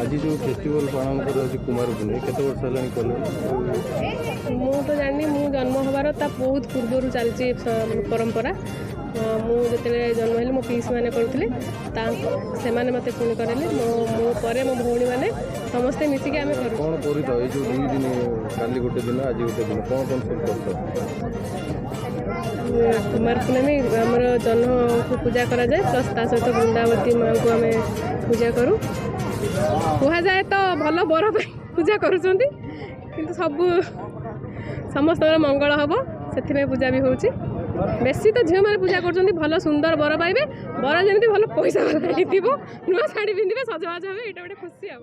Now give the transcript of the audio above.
आज जो फेस्टिवल पालन कर कुमार पूर्णिमा केते वर्ष हेलानी कले मु तो जानी मु जन्म हबार ता बहुत पूर्व चलती परंपरा मु जिते जन्म हेली मो पीस मैंने करुले से मत पुणी करें मो भौणी मैंने समस्ते मिसिक आम कर कौन कर जो 2 दिन काली गोटे दिन आज गोटे दिन कौन कौन सब कर कुमार पूर्णमी आमर जन्म को पूजा करा जाए प्लस ता सहित वृंदावती माँ को आम पूजा करूँ कह जाए तो भल बर पूजा करुँच किंतु सब समस्त मंगल हम से पूजा भी होची बेसी तो झील मैंने पूजा कर भल सुंदर बर पाइबे बर जमी भल पैसा नुआ शाढ़ी पिंधे सजबाज हे ये गोटे खुशी आ।